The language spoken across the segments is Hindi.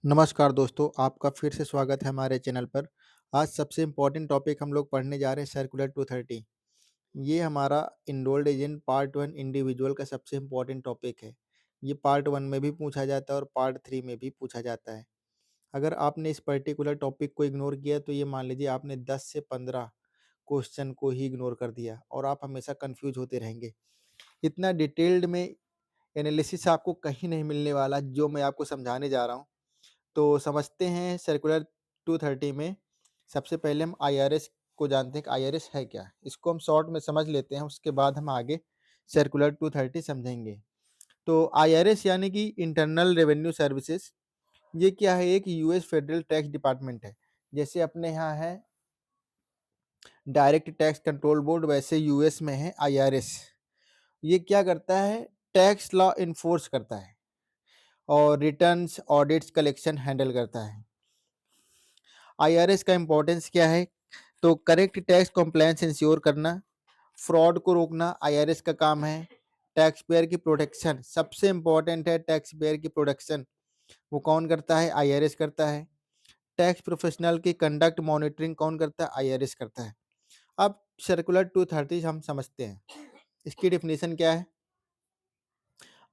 नमस्कार दोस्तों, आपका फिर से स्वागत है हमारे चैनल पर। आज सबसे इम्पोर्टेंट टॉपिक हम लोग पढ़ने जा रहे हैं सर्कुलर 230। ये हमारा एनरोल्ड एजेंट पार्ट 1 इंडिविजुअल का सबसे इम्पोर्टेंट टॉपिक है। ये पार्ट 1 में भी पूछा जाता है और पार्ट 3 में भी पूछा जाता है। अगर आपने इस पर्टिकुलर टॉपिक को इग्नोर किया तो ये मान लीजिए आपने 10 से 15 क्वेश्चन को ही इग्नोर कर दिया और आप हमेशा कन्फ्यूज़ होते रहेंगे। इतना डिटेल्ड में एनालिसिस आपको कहीं नहीं मिलने वाला जो मैं आपको समझाने जा रहा हूँ। तो समझते हैं सर्कुलर 230 में सबसे पहले हम आईआरएस को जानते हैं कि आईआरएस है क्या? इसको हम शॉर्ट में समझ लेते हैं, उसके बाद हम आगे सर्कुलर 230 समझेंगे। तो आईआरएस यानी कि इंटरनल रेवेन्यू सर्विसेज, ये क्या है? एक यूएस फेडरल टैक्स डिपार्टमेंट है। जैसे अपने यहाँ है डायरेक्ट टैक्स कंट्रोल बोर्ड, वैसे यूएस में है आईआरएस। ये क्या करता है? टैक्स लॉ इन्फोर्स करता है और रिटर्न्स, ऑडिट्स, कलेक्शन हैंडल करता है। आईआरएस का इंपॉर्टेंस क्या है? तो करेक्ट टैक्स कॉम्प्लायंस इंश्योर करना, फ्रॉड को रोकना आईआरएस का काम है। टैक्स पेयर की प्रोटेक्शन सबसे इंपॉर्टेंट है। टैक्स पेयर की प्रोटेक्शन वो कौन करता है? आईआरएस करता है। टैक्स प्रोफेशनल की कंडक्ट मॉनिटरिंग कौन करता है? आईआरएस करता है। अब सर्कुलर 230 हम समझते हैं। इसकी डिफिनेशन क्या है?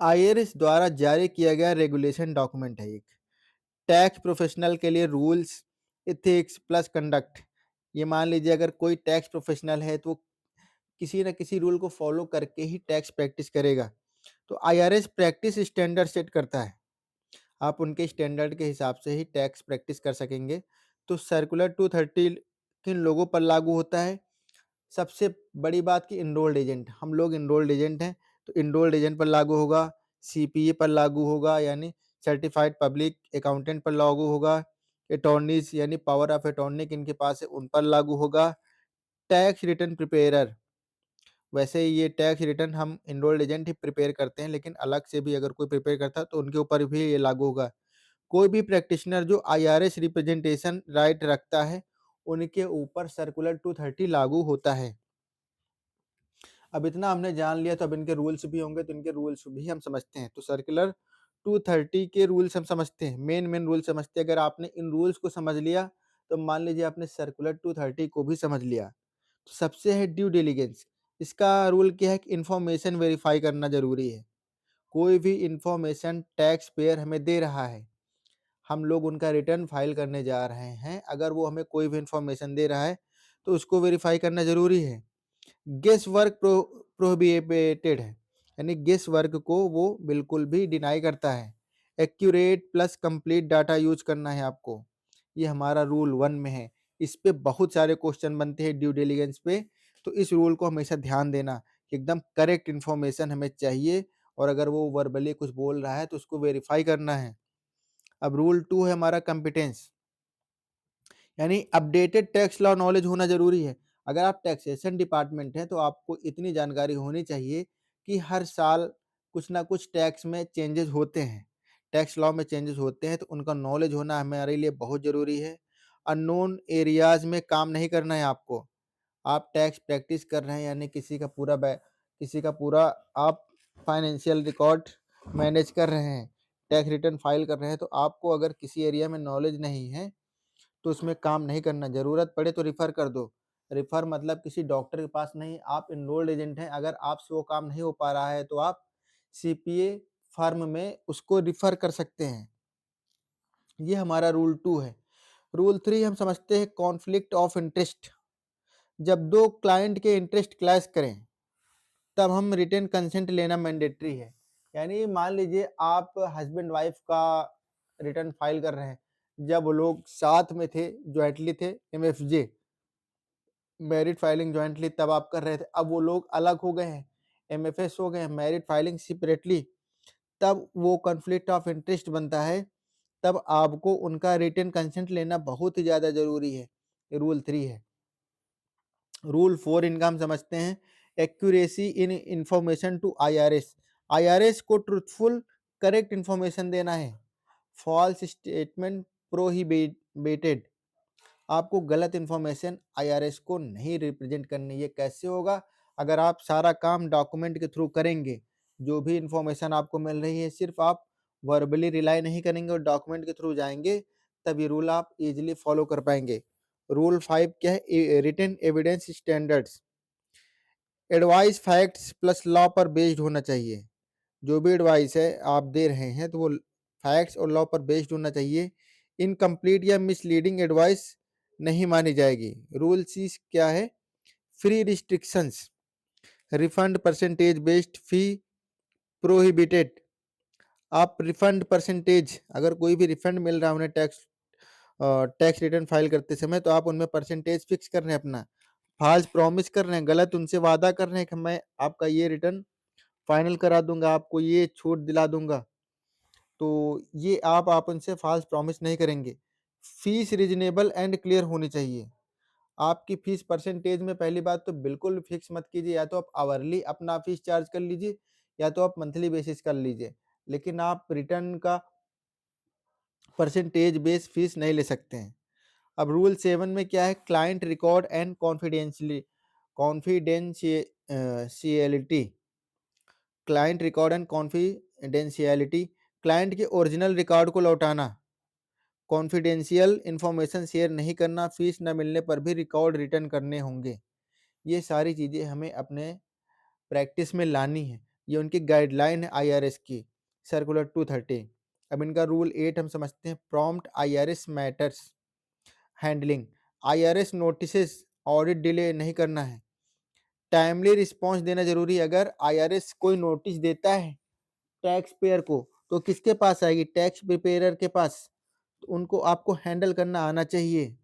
आईआरएस द्वारा जारी किया गया रेगुलेशन डॉक्यूमेंट है एक। टैक्स प्रोफेशनल के लिए रूल्स, एथिक्स प्लस कंडक्ट। ये मान लीजिए अगर कोई टैक्स प्रोफेशनल है तो वो किसी न किसी रूल को फॉलो करके ही टैक्स प्रैक्टिस करेगा। तो आईआरएस प्रैक्टिस स्टैंडर्ड सेट करता है। आप उनके स्टैंडर्ड के हिसाब से ही टैक्स प्रैक्टिस कर सकेंगे। तो सर्कुलर 230 किन लोगों पर लागू होता है? सबसे बड़ी बात कि एनरोल्ड एजेंट, हम लोग एनरोल्ड एजेंट हैं, तो एनरोल्ड एजेंट पर लागू होगा। सीपीए पर लागू होगा यानी सर्टिफाइड पब्लिक अकाउंटेंट पर लागू होगा। अटॉर्नीज यानी पावर ऑफ अटॉर्नी किनके पास है उन पर लागू होगा। टैक्स रिटर्न प्रिपेयर, वैसे ये टैक्स रिटर्न हम एनरोल्ड एजेंट ही प्रिपेयर करते हैं, लेकिन अलग से भी अगर कोई प्रिपेयर करता है तो उनके ऊपर भी ये लागू होगा। कोई भी प्रैक्टिशनर जो आईआरएस रिप्रेजेंटेशन राइट रखता है उनके ऊपर सर्कुलर 230 लागू होता है। अब इतना हमने जान लिया तो अब इनके रूल्स भी होंगे, तो इनके रूल्स भी हम समझते हैं। तो सर्कुलर 230 के रूल्स हम समझते हैं, मेन रूल समझते हैं। अगर आपने इन रूल्स को समझ लिया तो मान लीजिए आपने सर्कुलर 230 को भी समझ लिया। तो सबसे है ड्यू डिलिजेंस। इसका रूल क्या है कि इन्फॉर्मेशन वेरीफाई करना जरूरी है। कोई भी इंफॉर्मेशन टैक्स पेयर हमें दे रहा है, हम लोग उनका रिटर्न फाइल करने जा रहे हैं, अगर वो हमें कोई भी इंफॉर्मेशन दे रहा है तो उसको वेरीफाई करना जरूरी है। गेस वर्क प्रोहिबिटेड है, यानी गेस वर्क को वो बिल्कुल भी डिनाई करता है। Accurate plus complete data use करना है आपको, ये हमारा रूल 1 में है। इस पे बहुत सारे क्वेश्चन बनते हैं ड्यू डिलिजेंस पे, तो इस रूल को हमेशा ध्यान देना कि एकदम करेक्ट इन्फॉर्मेशन हमें चाहिए और अगर वो वर्बली कुछ बोल रहा है तो उसको वेरीफाई करना है। अब रूल 2 है हमारा कंपिटेंस, यानी अपडेटेड टैक्स लॉ नॉलेज होना जरूरी है। अगर आप टैक्सेशन डिपार्टमेंट हैं तो आपको इतनी जानकारी होनी चाहिए कि हर साल कुछ ना कुछ टैक्स में चेंजेस होते हैं, टैक्स लॉ में चेंजेस होते हैं, तो उनका नॉलेज होना हमारे लिए बहुत ज़रूरी है। अननोन एरियाज में काम नहीं करना है आपको। आप टैक्स प्रैक्टिस कर रहे हैं यानी किसी का पूरा आप फाइनेंशियल रिकॉर्ड मैनेज कर रहे हैं, टैक्स रिटर्न फाइल कर रहे हैं, तो आपको अगर किसी एरिया में नॉलेज नहीं है तो उसमें काम नहीं करना। ज़रूरत पड़े तो रिफ़र कर दो। रिफ़र मतलब किसी डॉक्टर के पास नहीं, आप एनरोल्ड एजेंट हैं, अगर आपसे वो काम नहीं हो पा रहा है तो आप सीपीए फर्म में उसको रिफ़र कर सकते हैं। ये हमारा रूल 2 है। रूल 3 हम समझते हैं कॉन्फ्लिक्ट ऑफ इंटरेस्ट। जब 2 क्लाइंट के इंटरेस्ट क्लैश करें तब हम रिटन कंसेंट लेना मैंडेटरी है। यानी मान लीजिए आप हस्बैंड वाइफ का रिटर्न फाइल कर रहे हैं, जब वो लोग साथ में थे, जॉइंटली थे, एमएफजे मैरिड फाइलिंग जॉइंटली तब आप कर रहे थे, अब वो लोग अलग हो गए हैं, एमएफएस हो गए हैं, मैरिड फाइलिंग सेपरेटली, तब वो कॉन्फ्लिक्ट ऑफ इंटरेस्ट बनता है। तब आपको उनका रिटन कंसेंट लेना बहुत ही ज़्यादा ज़रूरी है। ये रूल 3 है। रूल 4 इनका हम समझते हैं accuracy in information to IRS. IRS को ट्रूथफुल करेक्ट इंफॉर्मेशन देना है। फॉल्स स्टेटमेंट प्रोहिबिटेड, आपको गलत इंफॉर्मेशन आईआरएस को नहीं रिप्रेजेंट करनी। ये कैसे होगा? अगर आप सारा काम डॉक्यूमेंट के थ्रू करेंगे, जो भी इंफॉर्मेशन आपको मिल रही है सिर्फ आप वर्बली रिलाई नहीं करेंगे और डॉक्यूमेंट के थ्रू जाएँगे, तब ये रूल आप ईज़िली फ़ॉलो कर पाएँगे। रूल 5 क्या है? Written evidence standards. Advice facts plus law पर बेस्ड होना चाहिए। जो भी एडवाइस है आप दे रहे हैं तो वो फैक्ट्स और लॉ पर बेस्ड होना चाहिए। इनकम्प्लीट या मिसलीडिंग एडवाइस नहीं मानी जाएगी। रूल 6 क्या है? Free restrictions, refund percentage based fee prohibited. आप रिफंड परसेंटेज, अगर कोई भी रिफंड मिल रहा है उन्हें टैक्स रिटर्न फाइल करते समय, तो आप उनमें परसेंटेज फिक्स कर रहे हैं अपना। फाल्स प्रॉमिस कर रहे हैं, गलत उनसे वादा कर रहे हैं कि मैं आपका ये रिटर्न फाइनल करा दूंगा, आपको ये छूट दिला दूंगा, तो ये आप उनसे फाल्स प्रॉमिस नहीं करेंगे। फीस रीजनेबल एंड क्लियर होनी चाहिए। आपकी फीस परसेंटेज में पहली बात तो बिल्कुल फिक्स मत कीजिए, या तो आप आवरली अपना फीस चार्ज कर लीजिए या तो आप मंथली बेसिस कर लीजिए, लेकिन आप रिटर्न का परसेंटेज बेस फीस नहीं ले सकते हैं। अब रूल 7 में क्या है? Client record and confidentiality. Client record and confidentiality, client के ओरिजिनल रिकॉर्ड को लौटाना, कॉन्फिडेंशियल इंफॉर्मेशन शेयर नहीं करना, फीस न मिलने पर भी रिकॉर्ड रिटर्न करने होंगे। ये सारी चीज़ें हमें अपने प्रैक्टिस में लानी है। ये उनकी गाइडलाइन है आईआरएस की, सर्कुलर 230। अब इनका रूल 8 हम समझते हैं। Prompt IRS matters handling. IRS notices audit delay नहीं करना है। टाइमली रिस्पॉन्स देना जरूरी है। अगर आईआरएस कोई नोटिस देता है टैक्स पेयर को, तो किसके पास आएगी? टैक्स प्रिपेयर के पास। तो उनको आपको हैंडल करना आना चाहिए।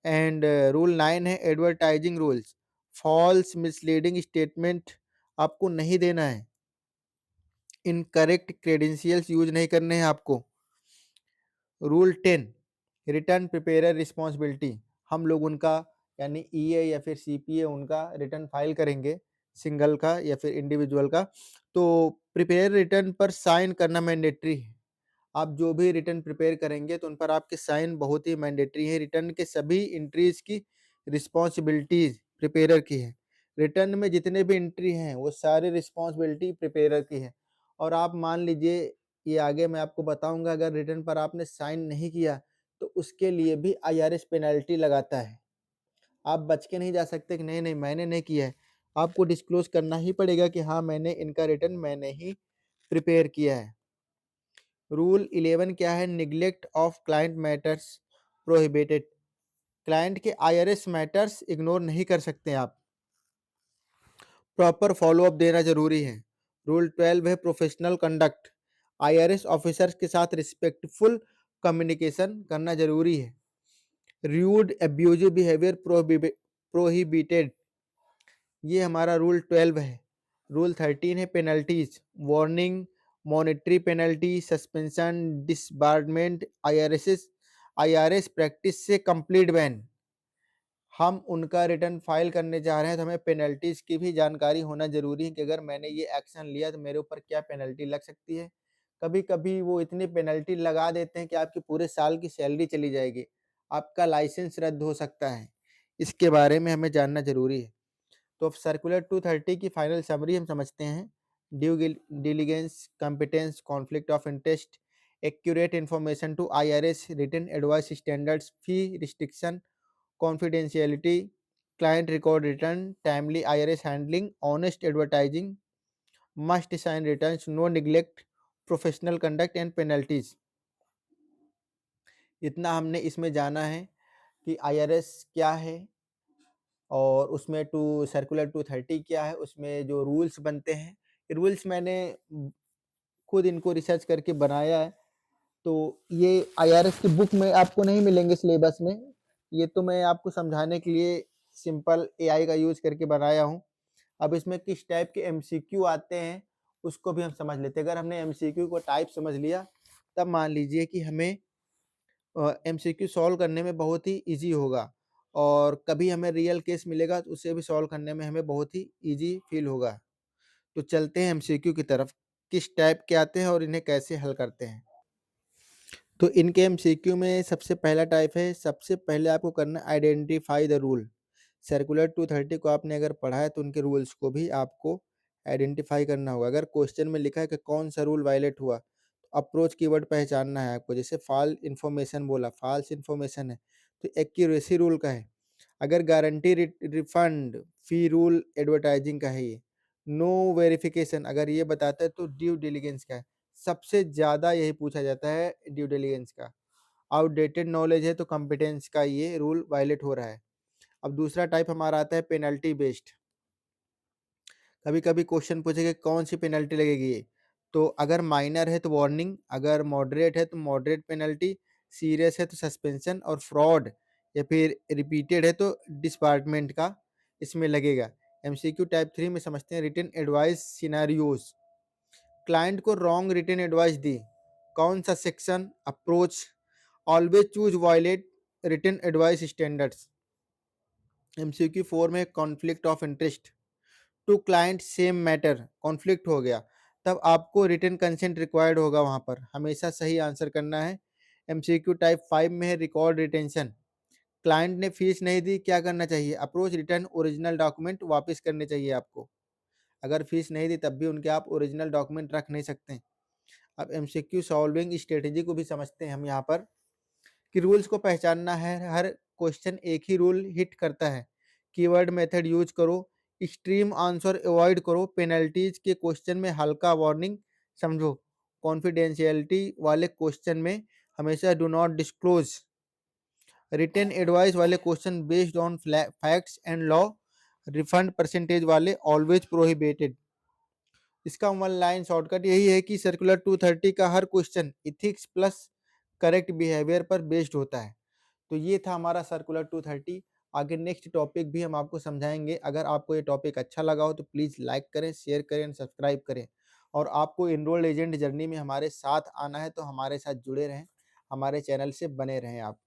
एंड रूल 9 है advertising rules. False misleading statement आपको नहीं देना है। इनकरेक्ट क्रेडेंशियल्स यूज नहीं करने हैं आपको। Rule 10 return preparer responsibility. हम लोग उनका यानी ईए या फिर सीपीए उनका रिटर्न फाइल करेंगे, सिंगल का या फिर इंडिविजुअल का, तो प्रिपेयर रिटर्न पर साइन करना मैंडेटरी है। आप जो भी रिटर्न प्रिपेयर करेंगे तो उन पर आपके साइन बहुत ही मैंडेटरी है। रिटर्न के सभी एंट्रीज की रिस्पॉन्सिबिलिटीज प्रिपेयर की है। रिटर्न में जितने भी एंट्री हैं वो सारी रिस्पॉन्सिबिलिटी प्रिपेयर की है। और आप मान लीजिए, ये आगे मैं आपको बताऊंगा, अगर रिटर्न पर आपने साइन नहीं किया तो उसके लिए भी आईआरएस पेनल्टी लगाता है। आप बच के नहीं जा सकते कि नहीं नहीं मैंने नहीं किया है। आपको डिस्क्लोज करना ही पड़ेगा कि हाँ मैंने इनका रिटर्न मैंने ही प्रिपेयर किया है। रूल 11 क्या है? Neglect of client matters prohibited. Client के आईआरएस मैटर्स इग्नोर नहीं कर सकते आप, प्रॉपर फॉलोअप देना जरूरी है। रूल 12 है प्रोफेशनल कंडक्ट। आईआरएस ऑफिसर्स के साथ रिस्पेक्टफुल कम्युनिकेशन करना जरूरी है। Rude abusive behaviour prohibited. ये हमारा रूल 12 है। रूल 13 है penalties, warning, monetary penalty, suspension, disbarment, IRS practice से कंप्लीट बैन। हम उनका रिटर्न फाइल करने जा रहे हैं तो हमें पेनल्टीज की भी जानकारी होना जरूरी है कि अगर मैंने ये एक्शन लिया तो मेरे ऊपर क्या पेनल्टी लग सकती है। कभी कभी वो इतनी पेनल्टी लगा देते हैं कि आपकी पूरे साल की सैलरी चली जाएगी, आपका लाइसेंस रद्द हो सकता है। इसके बारे में हमें जानना जरूरी है। तो अब सर्कुलर 230 की फाइनल समरी हम समझते हैं। Due diligence, competence, conflict of interest, accurate information to IRS, written advice standards, fee restriction, confidentiality, client record return, timely IRS handling, honest advertising, must sign returns, no neglect, professional conduct and penalties. इतना हमने इसमें जाना है कि आईआरएस क्या है और उसमें सर्कुलर 230 क्या है, उसमें जो रूल्स बनते हैं। रूल्स मैंने खुद इनको रिसर्च करके बनाया है, तो ये आईआरएस की बुक में आपको नहीं मिलेंगे सिलेबस में। ये तो मैं आपको समझाने के लिए सिंपल एआई का यूज करके बनाया हूँ। अब इसमें किस टाइप के एमसीक्यू आते हैं उसको भी हम समझ लेते हैं। अगर हमने एमसीक्यू को टाइप समझ लिया, तब मान लीजिए कि हमें एमसीक्यू सॉल्व करने में बहुत ही इजी होगा, और कभी हमें रियल केस मिलेगा तो उसे भी सॉल्व करने में हमें बहुत ही इजी फील होगा। तो चलते हैं एमसीक्यू की तरफ, किस टाइप के आते हैं और इन्हें कैसे हल करते हैं। तो इनके एमसीक्यू में सबसे पहला टाइप है, सबसे पहले आपको करना आइडेंटिफाई द रूल। सर्कुलर 230 को आपने अगर पढ़ा है तो उनके रूल्स को भी आपको आइडेंटिफाई करना होगा। अगर क्वेश्चन में लिखा है कि कौन सा रूल वायलेट हुआ, तो अप्रोच कीवर्ड पहचानना है आपको, जैसे फ़ॉल्स इन्फॉर्मेशन बोला, फ़ॉल्स इन्फॉर्मेशन है, तो एक्यूरेसी रूल का है। अगर गारंटी रिफंड फ़ी रूल एडवर्टाइजिंग का है ये। नो वेरिफिकेशन अगर ये बताता है तो ड्यू डिलिजेंस का है। सबसे ज़्यादा यही पूछा जाता है ड्यू डिलिजेंस का। आउटडेटेड नॉलेज है तो कॉम्पिटेंस का ये रूल वायलेट हो रहा है। अब दूसरा टाइप हमारा आता है पेनल्टी बेस्ड। कभी-कभी क्वेश्चन पूछेगा कौन सी पेनल्टी लगेगी ये? तो अगर माइनर है तो वार्निंग, अगर मॉडरेट है तो मॉडरेट पेनल्टी, सीरियस है तो सस्पेंशन और फ्रॉड या फिर रिपीटेड है तो डिसपार्टमेंट का इसमें लगेगा। एमसीक्यू टाइप 3 में समझते हैं रिटन एडवाइस सिनेरियोज। क्लाइंट को रॉन्ग रिटन एडवाइस दी, कौन सा section approach, always choose violate written advice standards. MCQ 4 में conflict of interest, two client same matter conflict हो गया, तब आपको रिटन कंसेंट रिक्वायर्ड होगा, वहां पर हमेशा सही आंसर करना है। एमसीक्यू टाइप 5 में है रिकॉर्ड रिटेंशन, क्लाइंट ने फीस नहीं दी क्या करना चाहिए, अप्रोच रिटर्न ओरिजिनल डॉक्यूमेंट वापस करने चाहिए आपको। अगर फीस नहीं दी तब भी उनके आप ओरिजिनल डॉक्यूमेंट रख नहीं सकते। अब एमसीक्यू सॉल्विंग स्ट्रेटेजी को भी समझते हैं हम यहाँ पर, कि रूल्स को पहचानना है, हर क्वेश्चन एक ही रूल हिट करता है। कीवर्ड मेथड यूज करो, एक्सट्रीम आंसर अवॉइड करो, पेनल्टीज के क्वेश्चन में हल्का वार्निंग समझो, कॉन्फिडेंशियलिटी वाले क्वेश्चन में हमेशा do not disclose, written advice वाले question based on facts and law, refund percentage वाले ऑलवेज प्रोहिबिटेड। इसका वन लाइन शॉर्टकट यही है कि सर्कुलर 230 का हर question ethics plus correct behaviour पर बेस्ड होता है। तो ये था हमारा सर्कुलर 230। आगे नेक्स्ट टॉपिक भी हम आपको समझाएंगे। अगर आपको ये टॉपिक अच्छा लगा हो तो प्लीज़ लाइक करें, शेयर करें, सब्सक्राइब करें। और आपको एनरोल्ड एजेंट जर्नी में हमारे साथ आना है तो हमारे साथ जुड़े रहें, हमारे चैनल से बने रहें आप।